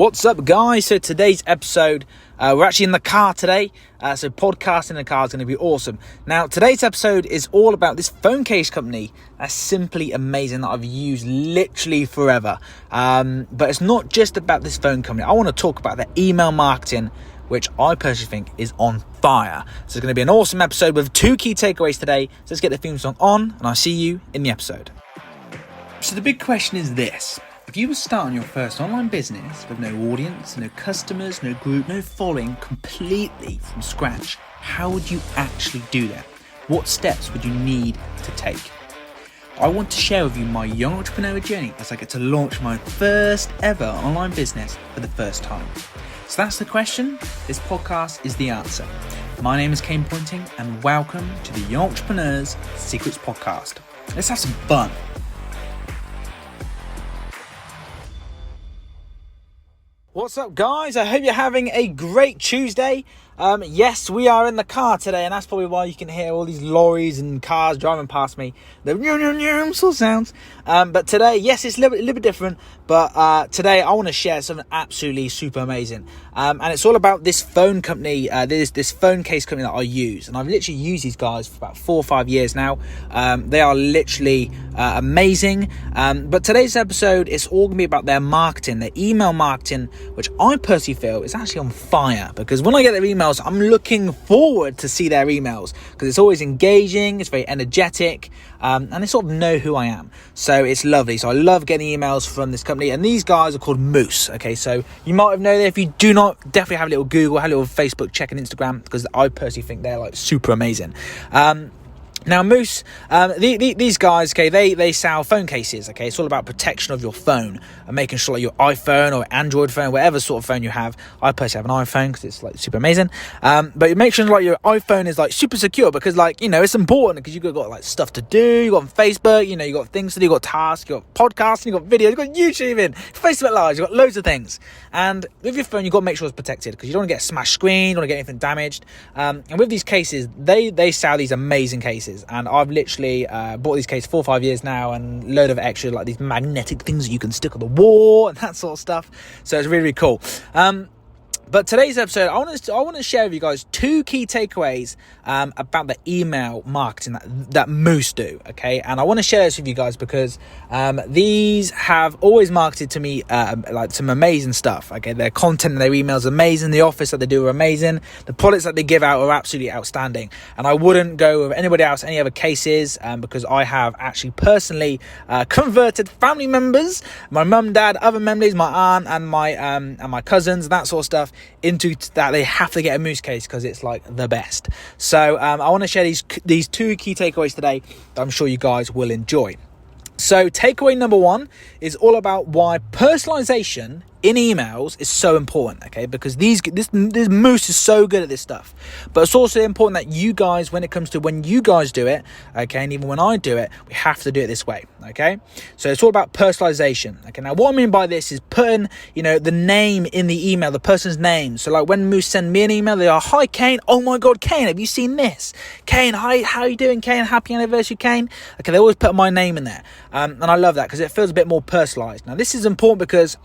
What's up, guys? So today's episode, we're actually in the car today, so podcasting in the car is going to be awesome. Now, today's episode is all about this phone case company that's simply amazing that I've used literally forever. But it's not just about this phone company. I want to talk about their email marketing, which I personally think is on fire. So it's going to be an awesome episode with two key takeaways today. So let's get the theme song on, and I'll see you in the episode. So the big question is this. If you were starting your first online business with no audience, no customers, no group, no following, completely from scratch, how would you actually do that? What steps would you need to take? I want to share with you my young entrepreneur journey as I get to launch my first ever online business for the first time. So that's the question. This podcast is the answer. My name is Kane Pointing and welcome to the Young Entrepreneur's Secrets Podcast. Let's have some fun. What's up, guys? I hope you're having a great Tuesday. Yes, we are in the car today, and that's probably why you can hear all these lorries and cars driving past me. The sort of sounds. But today, yes, it's a little bit different. But today, I want to share something absolutely super amazing. And it's all about this phone company, this phone case company that I use. And I've literally used these guys for about 4 or 5 years now. They are literally amazing. But today's episode is all going to be about their marketing, their email marketing, which I personally feel is actually on fire. Because when I get their emails, I'm looking forward to see their emails because it's always engaging, it's very energetic, and they sort of know who I am. So it's lovely. So I love getting emails from this company, and these guys are called Moose. Okay, so you might have known them. If you do not, definitely have a little Google, have a little Facebook, check and Instagram, because I personally think they're like super amazing. Now, Moose, these guys, okay, they sell phone cases, okay? It's all about protection of your phone and making sure like your iPhone or Android phone, whatever sort of phone you have. I personally have an iPhone because it's like super amazing. But make sure like your iPhone is like super secure because like, you know, it's important because you've got like stuff to do. You got Facebook, you know, you got things to do, you got tasks, you got podcasts, you got videos, you got YouTube in, Facebook Live, you got loads of things. And with your phone, you got to make sure it's protected because you don't want to get a smashed screen, you don't want to get anything damaged. And with these cases, they sell these amazing cases. And I've literally bought these cases 4 or 5 years now, and load of extra like these magnetic things that you can stick on the wall and that sort of stuff. So it's really, really cool. But today's episode, I want to share with you guys 2 key takeaways about the email marketing that Moose do, okay? And I want to share this with you guys because these have always marketed to me like some amazing stuff, okay? Their content and their emails are amazing. The offers that they do are amazing. The products that they give out are absolutely outstanding. And I wouldn't go with anybody else, any other cases, because I have actually personally converted family members, my mum, dad, other members, my aunt and my cousins, that sort of stuff, into that they have to get a Moose case because it's like the best. So I want to share these 2 key takeaways today that I'm sure you guys will enjoy. So takeaway number 1 is all about why personalization in emails is so important, okay? Because this Moose is so good at this stuff. But it's also important that you guys, when it comes to when you guys do it, okay, and even when I do it, we have to do it this way, okay? So it's all about personalization, okay? Now, what I mean by this is putting, you know, the name in the email, the person's name. So like when Moose send me an email, they are, "Hi, Kane. Oh my God, Kane, have you seen this? Kane, hi, how are you doing, Kane? Happy anniversary, Kane." Okay, they always put my name in there. And I love that because it feels a bit more personalized. Now, this is important because,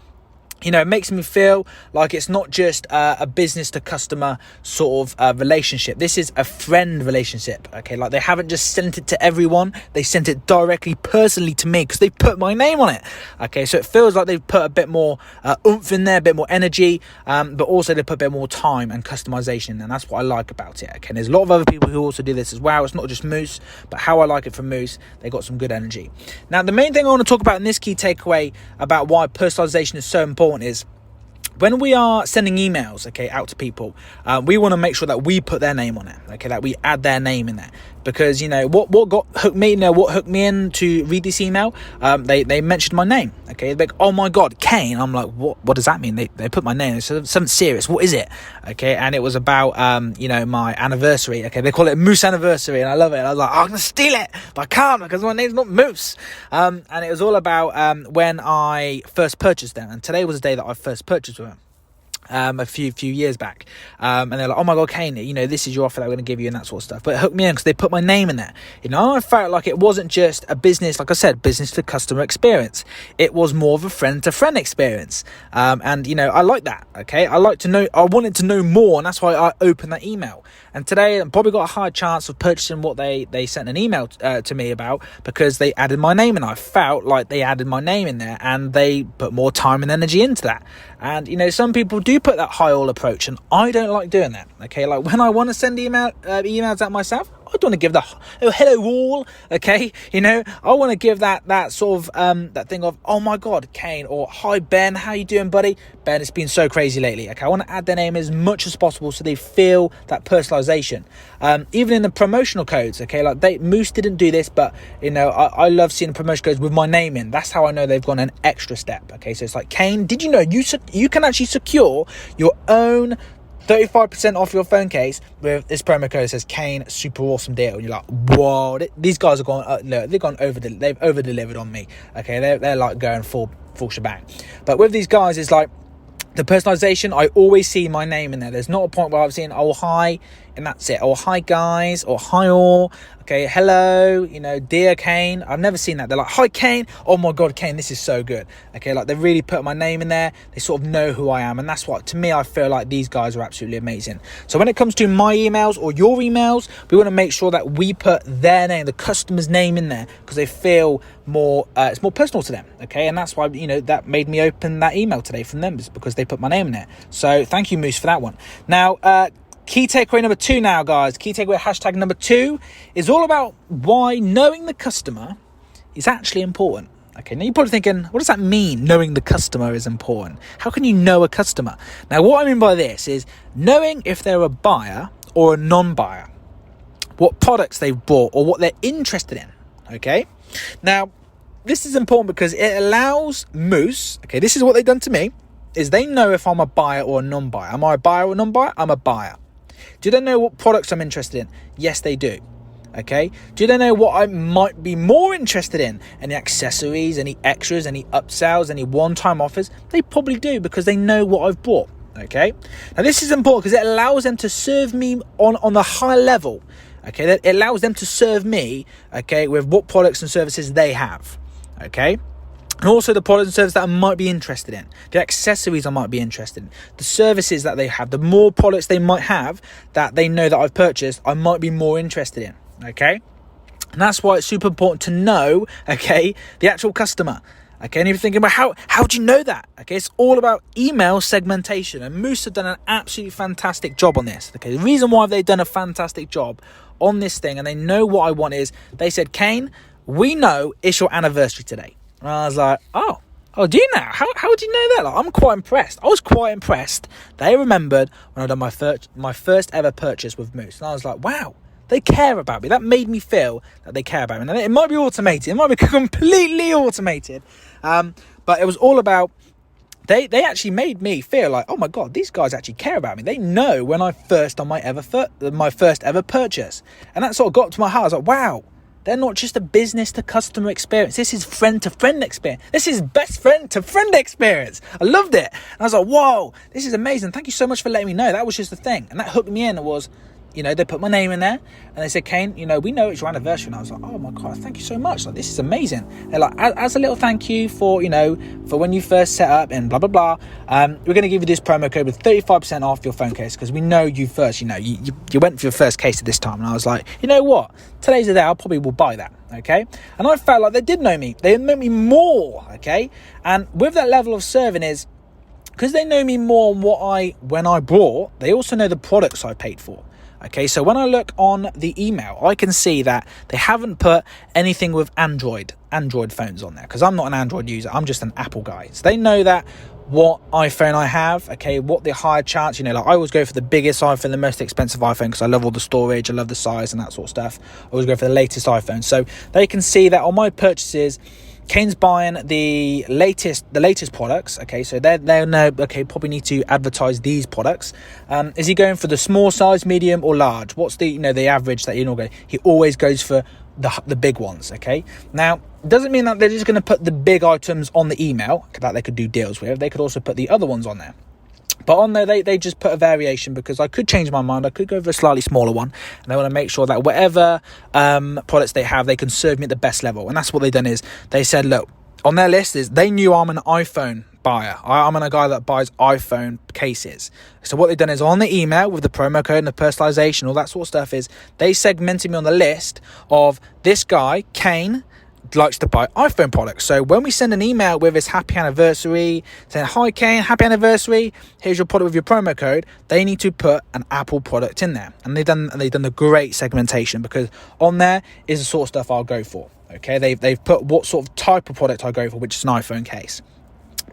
you know, it makes me feel like it's not just a business to customer sort of relationship. This is a friend relationship, okay? Like they haven't just sent it to everyone. They sent it directly, personally to me because they put my name on it, okay? So it feels like they've put a bit more oomph in there, a bit more energy, but also they put a bit more time and customization, and that's what I like about it, okay? And there's a lot of other people who also do this as well. It's not just Moose, but how I like it from Moose, they got some good energy. Now, the main thing I want to talk about in this key takeaway about why personalization is so important is when we are sending emails, okay, out to people, we want to make sure that we put their name on it, okay, that we add their name in there. Because, you know, what hooked me in to read this email, they mentioned my name, okay, they're like, "Oh my God, Kane." I'm like, what does that mean? They put my name, it's something serious, what is it? Okay, and it was about, you know, my anniversary, okay, they call it Moose anniversary, and I love it. I was like, I'm going to steal it, but I can't because my name's not Moose. And it was all about when I first purchased them, and today was the day that I first purchased them. a few years back, and they're like, oh my god, Kane, this is your offer that we're going to give you and that sort of stuff. But it hooked me in because they put my name in there. I felt like it wasn't just a business, like I said, business to customer experience. It was more of a friend to friend experience, and I like that. Okay, I wanted to know more, and that's why I opened that email. And today I probably got a high chance of purchasing what they sent an email to me about, because they added my name, and I felt like they added my name in there and they put more time and energy into that. And some people do put that high all approach, and I don't like doing that. Okay, like when I want to send emails out myself, I don't want to give the hello all. Okay, I want to give that sort of that thing of, oh my god, Kane, or hi Ben, how you doing, buddy? Ben, it's been so crazy lately. Okay, I want to add their name as much as possible so they feel that personalization. Even in the promotional codes, okay, like Moose didn't do this, but I love seeing the promotion codes with my name in. That's how I know they've gone an extra step. Okay, so it's like, Kane, did you know you can actually secure your own 35% off your phone case with this promo code that says Kane, super awesome deal. And you're like, whoa, these guys are going, they've over delivered on me. Okay, they're like going full shebang. But with these guys, it's like the personalization, I always see my name in there. There's not a point where I've seen, oh hi, and that's it. Or hi guys, or hi all. Okay, hello, dear Kane. I've never seen that. They're like, hi Kane. Oh my god, Kane, this is so good. Okay, like they really put my name in there. They sort of know who I am, and that's what, to me, I feel like these guys are absolutely amazing. So when it comes to my emails or your emails, we want to make sure that we put their name, the customer's name, in there, because they feel more, it's more personal to them. Okay, and that's why that made me open that email today from them, because they put my name in there. So thank you, Moose, for that one. Now, key takeaway number 2 now, guys. Key takeaway hashtag number 2 is all about why knowing the customer is actually important. Okay, now you're probably thinking, what does that mean, knowing the customer is important? How can you know a customer? Now, what I mean by this is knowing if they're a buyer or a non-buyer, what products they've bought or what they're interested in. Okay, now this is important because it allows Moose, okay, this is what they've done to me, is they know if I'm a buyer or a non-buyer. Am I a buyer or a non-buyer? I'm a buyer. Do they know what products I'm interested in? Yes, they do. Okay. Do they know what I might be more interested in? Any accessories, any extras, any upsells, any one-time offers? They probably do, because they know what I've bought. Okay. Now this is important because it allows them to serve me on the high level. Okay. It allows them to serve me, okay, with what products and services they have. Okay. And also the products and services that I might be interested in, the accessories I might be interested in, the services that they have, the more products they might have that they know that I've purchased, I might be more interested in, okay? And that's why it's super important to know, okay, the actual customer, okay? And if you're thinking about how do you know that, okay? It's all about email segmentation, and Moose have done an absolutely fantastic job on this, okay? The reason why they've done a fantastic job on this thing, and they know what I want, is they said, Kane, we know it's your anniversary today. And I was like, oh, do you know? How do you know that? Like, I'm quite impressed. I was quite impressed. They remembered when I done my first ever purchase with Moose. And I was like, wow, they care about me. That made me feel that they care about me. And it might be automated. It might be completely automated. But it was all about, they actually made me feel like, oh my God, these guys actually care about me. They know when I first done my first ever purchase. And that sort of got to my heart. I was like, wow. They're not just a business to customer experience. This is friend to friend experience. This is best friend to friend experience. I loved it. And I was like, whoa, this is amazing. Thank you so much for letting me know. That was just the thing. And that hooked me in. It was, they put my name in there and they said, Kane, we know it's your anniversary. And I was like, oh my God, thank you so much. Like, this is amazing. They're like, as a little thank you for, for when you first set up and blah, blah, blah. We're going to give you this promo code with 35% off your phone case, because we know you first, you went for your first case at this time. And I was like, you know what? Today's the day I probably will buy that. Okay. And I felt like they did know me. They know me more. Okay. And with that level of serving is, because they know me more on when I bought, they also know the products I paid for. Okay, so when I look on the email, I can see that they haven't put anything with Android phones on there, because I'm not an Android user. I'm just an Apple guy. So they know that what iPhone I have, okay, what the higher chance, like I always go for the biggest iPhone, the most expensive iPhone, because I love all the storage, I love the size and that sort of stuff. I always go for the latest iPhone. So they can see that on my purchases, Kane's buying the latest products. Okay, so they know, okay, probably need to advertise these products. Is he going for the small size, medium, or large? What's the the average that he always goes for the big ones. Okay, now doesn't mean that they're just going to put the big items on the email that they could do deals with. They could also put the other ones on there. But on there, they just put a variation because I could change my mind. I could go for a slightly smaller one. And they want to make sure that whatever products they have, they can serve me at the best level. And that's what they've done is they said, look, on their list is they knew I'm an iPhone buyer. I'm a guy that buys iPhone cases. So what they've done is on the email with the promo code and the personalization, all that sort of stuff is they segmented me on the list of this guy, Kane, likes to buy iPhone products. So when we send an email with his happy anniversary saying, hi Kane, happy anniversary, here's your product with your promo code, they need to put an Apple product in there. And they've done a great segmentation because on there is the sort of stuff I'll go for. Okay, they've put what sort of type of product I go for, which is an iPhone case.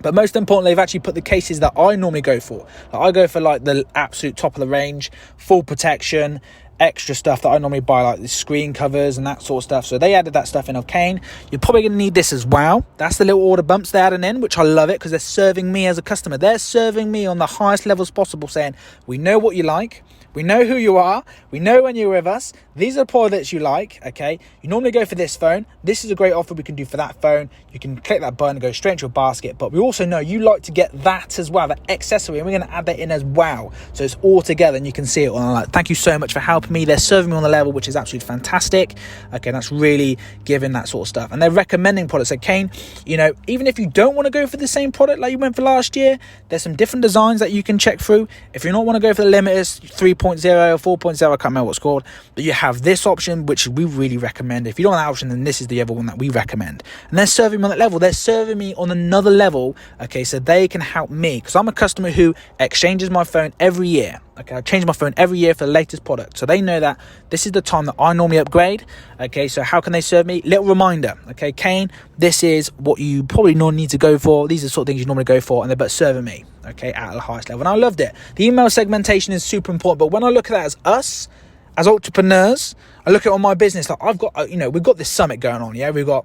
But most importantly, they've actually put the cases that I normally go for. I go for like the absolute top of the range, full protection, extra stuff that I normally buy, like the screen covers and that sort of stuff. So they added that stuff in of Kane. You're probably going to need this as well. That's the little order bumps they're adding in, which I love it because they're serving me as a customer. They're serving me on the highest levels possible, saying, we know what you like. We know who you are. We know when you're with us. These are the products you like, okay? You normally go for this phone. This is a great offer we can do for that phone. You can click that button and go straight into your basket. But we also know you like to get that as well, that accessory. And we're going to add that in as well. So it's all together and you can see it. And like, thank you so much for helping me. They're serving me on the level, which is absolutely fantastic. Okay, that's really giving that sort of stuff. And they're recommending products. So Kane, you know, even if you don't want to go for the same product like you went for last year, there's some different designs that you can check through. If you don't want to go for the Limitless 3.0 or 4.0, I can't remember what's called, but you have this option, which we really recommend. If you don't want that option, then this is the other one that we recommend. And they're serving me on that level. They're serving me on another level, okay, so they can help me, because I'm a customer who exchanges my phone every year. Okay, I change my phone every year for the latest product. So they know that this is the time that I normally upgrade. Okay, so how can they serve me? Little reminder. Okay, Kane, this is what you probably normally need to go for. These are the sort of things you normally go for, and they're but serving me, okay, at the highest level. And I loved it. The email segmentation is super important. But when I look at that as us, as entrepreneurs, I look at it on my business. Like I've got, we've got this summit going on. Yeah, we're going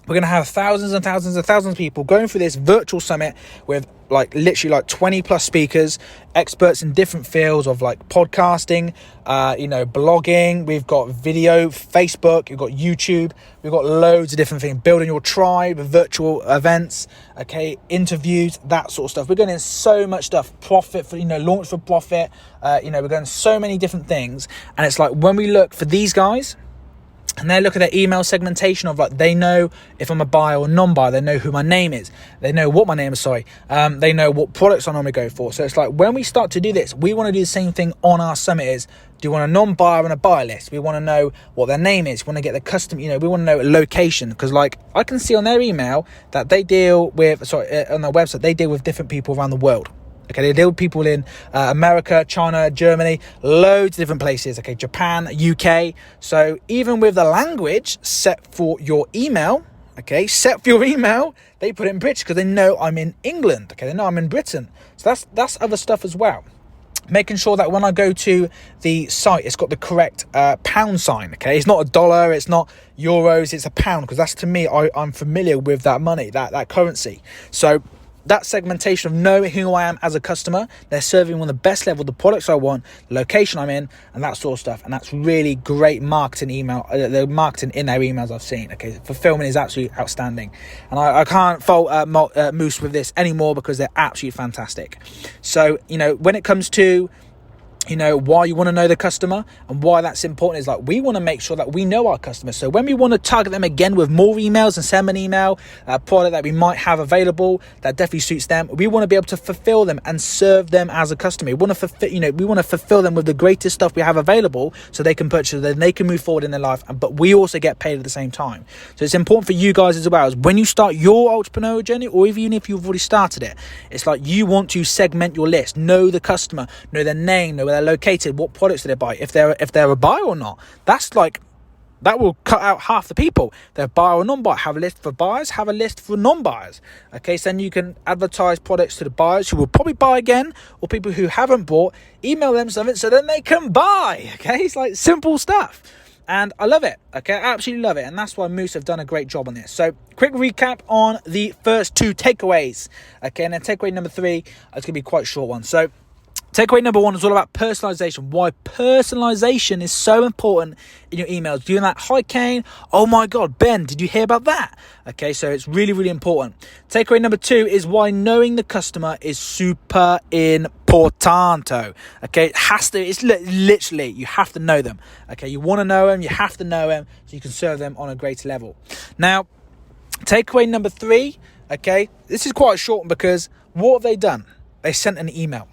to have thousands and thousands and thousands of people going through this virtual summit with literally 20 plus speakers, experts in different fields of like podcasting, blogging. We've got video, Facebook, we've got YouTube, we've got loads of different things, building your tribe, virtual events, okay, interviews, that sort of stuff. We're going in so much stuff, profit for, launch for profit. We're going so many different things. And it's like when we look for these guys, and they look at their email segmentation of like, they know if I'm a buyer or non-buyer, they know who my name is, they know what my name is, they know what products I normally go for. So it's like when we start to do this, we want to do the same thing on our summit is, do you want a non-buyer and a buyer list? We want to know what their name is. We want to get the custom, we want to know a location, because like I can see on their email that they deal with, on their website, they deal with different people around the world. Okay, they deal with people in America, China, Germany, loads of different places. Okay, Japan, UK. So even with the language set for your email, they put it in British because they know I'm in England. Okay, they know I'm in Britain. So that's other stuff as well. Making sure that when I go to the site, it's got the correct pound sign. Okay, it's not a dollar, it's not euros, it's a pound, because that's, to me, I'm familiar with that money, that currency. So that segmentation of knowing who I am as a customer, they're serving me on the best level, the products I want, the location I'm in, and that sort of stuff. And that's really great marketing email, the marketing in their emails I've seen. Okay, fulfillment is absolutely outstanding. And I can't fault Moose with this anymore because they're absolutely fantastic. So, when it comes to why you want to know the customer and why that's important is like we want to make sure that we know our customers. So when we want to target them again with more emails and send an email, a product that we might have available that definitely suits them, we want to be able to fulfill them and serve them as a customer. We want to fulfill them with the greatest stuff we have available so they can purchase, then they can move forward in their life, but we also get paid at the same time. So it's important for you guys as well, as when you start your entrepreneurial journey, or even if you've already started it, it's like you want to segment your list, know the customer, know their name, know where they're located, what products do they buy, if they're a buyer or not. That's like, that will cut out half the people. They're buyer or non-buyer. Have a list for buyers, have a list for non-buyers. Okay, so then you can advertise products to the buyers who will probably buy again, or people who haven't bought, email them something so then they can buy. Okay, it's like simple stuff. And I love it. Okay, I absolutely love it. And that's why Moose have done a great job on this. So quick recap on the first two takeaways. Okay, and then takeaway number 3 is going to be quite a short one. So takeaway number 1 is all about personalization. Why personalization is so important in your emails. Doing that, hi Kane, oh my God, Ben, did you hear about that? Okay, so it's really, really important. Takeaway number 2 is why knowing the customer is super important. importante. Okay, it has to. It's literally, you have to know them. Okay, you want to know them, you have to know them, so you can serve them on a greater level. Now, takeaway number 3. Okay, this is quite short because what have they done? They sent an email.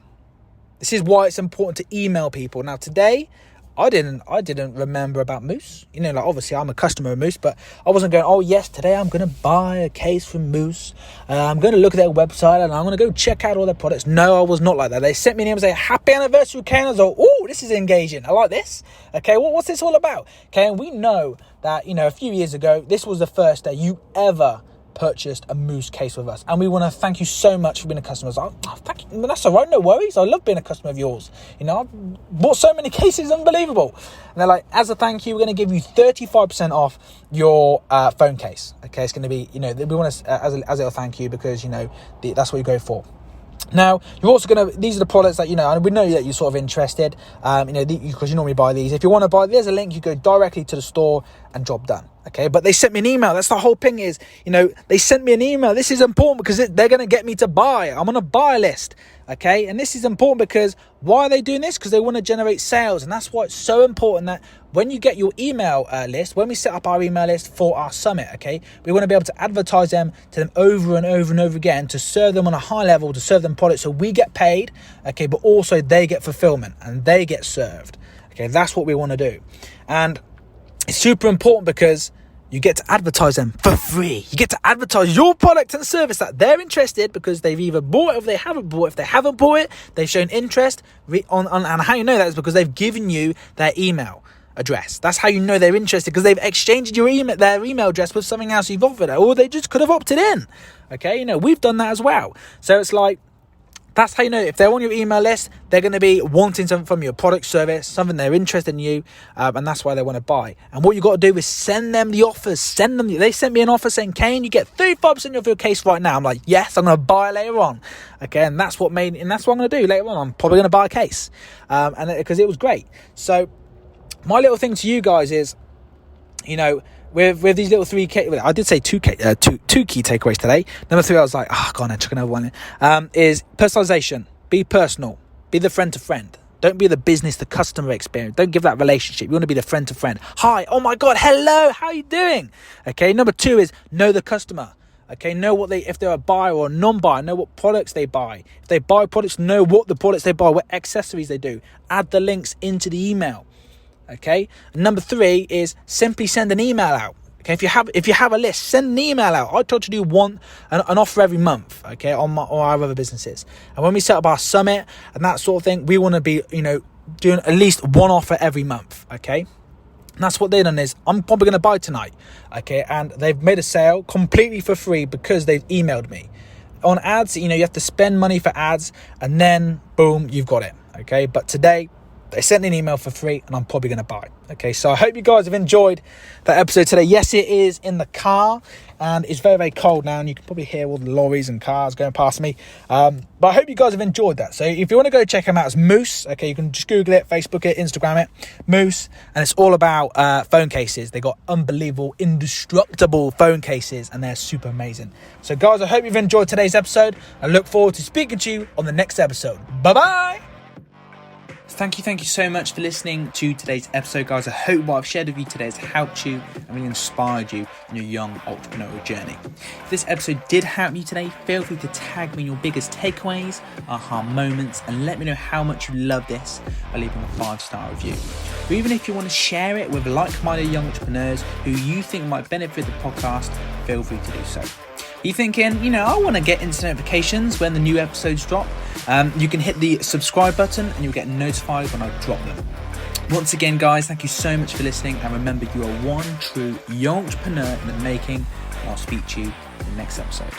This is why it's important to email people. Now, today, I didn't remember about Moose. You know, like, obviously I'm a customer of Moose, but I wasn't going, oh yes, today I'm going to buy a case from Moose. I'm going to look at their website and I'm going to go check out all their products. No, I was not like that. They sent me an email and say, happy anniversary, Ken. I was like, oh, this is engaging. I like this. Okay, what's this all about? Okay, and we know that, you know, a few years ago, this was the first day you ever purchased a Moose case with us, and we want to thank you so much for being a customer. I was like, oh, thank you. That's all right, no worries. I love being a customer of yours. You know, I've bought so many cases, unbelievable. And they're like, as a thank you, we're going to give you 35% off your phone case. Okay, it's going to be, you know, we want to as a little thank you because, you know, that's what you go for. Now, you're also going to, these are the products that, you know, and we know that you're sort of interested, you know, because you normally buy these. If you want to buy, there's a link, you go directly to the store and job done. Okay, but they sent me an email. That's the whole thing is, you know, they sent me an email. This is important because they're going to get me to buy. I'm on a buy list. Okay, and this is important because why are they doing this? Because they want to generate sales. And that's why it's so important that when you get your email list, when we set up our email list for our summit, okay, we want to be able to advertise them to them over and over and over again to serve them on a high level, to serve them products so we get paid, okay, but also they get fulfillment and they get served. Okay, that's what we want to do. And it's super important because you get to advertise them for free. You get to advertise your product and service that they're interested because they've either bought it or they haven't bought it. If they haven't bought it, they've shown interest. And how you know that is because they've given you their email address. That's how you know they're interested, because they've exchanged their email address with something else you've offered, or they just could have opted in. Okay, you know, we've done that as well. So it's like, that's how you know if they're on your email list, they're going to be wanting something from your product, service, something they're interested in you, and that's why they want to buy. And what you got to do is send them the offers. They sent me an offer saying, Kane, you get 35% off your case right now. I'm like, yes, I'm going to buy it later on. Okay, and that's what I'm going to do later on. I'm probably going to buy a case, and because it was great. So my little thing to you guys is, you know, with these little 3 key, I did say two key takeaways today. Number 3, I was like, go on, chuck another one in. Is personalization. Be personal. Be the friend to friend. Don't be the business to customer experience. Don't give that relationship. You want to be the friend to friend. Hi, oh my God, hello, how are you doing? Okay, number 2 is know the customer. Okay, know if they're a buyer or a non-buyer, know what products they buy. If they buy products, know what the products they buy, what accessories they do. Add the links into the email. Okay, and number 3 is simply send an email out. Okay, if you have a list, send an email out. I try to do an offer every month. Okay, on our other businesses, and when we set up our summit and that sort of thing, we want to be, you know, doing at least one offer every month. Okay, and that's what they've done is I'm probably going to buy tonight. Okay, and they've made a sale completely for free because they've emailed me. On ads, you know, you have to spend money for ads, and then boom, you've got it. Okay, but today, they sent an email for free and I'm probably going to buy. Okay, so I hope you guys have enjoyed that episode today. Yes, it is in the car and it's very, very cold now, and you can probably hear all the lorries and cars going past me. But I hope you guys have enjoyed that. So if you want to go check them out, it's Moose. Okay, you can just Google it, Facebook it, Instagram it, Moose. And it's all about phone cases. They got unbelievable, indestructible phone cases and they're super amazing. So guys, I hope you've enjoyed today's episode. I look forward to speaking to you on the next episode. Bye-bye. Thank you so much for listening to today's episode, guys. I hope what I've shared with you today has helped you and really inspired you in your young entrepreneurial journey. If this episode did help you today, feel free to tag me in your biggest takeaways, aha moments, and let me know how much you love this by leaving a 5-star review. Or even if you want to share it with like-minded young entrepreneurs who you think might benefit the podcast, feel free to do so. You're thinking, you know, I want to get instant notifications when the new episodes drop. You can hit the subscribe button and you'll get notified when I drop them. Once again, guys, thank you so much for listening. And remember, you are one true young entrepreneur in the making. And I'll speak to you in the next episode.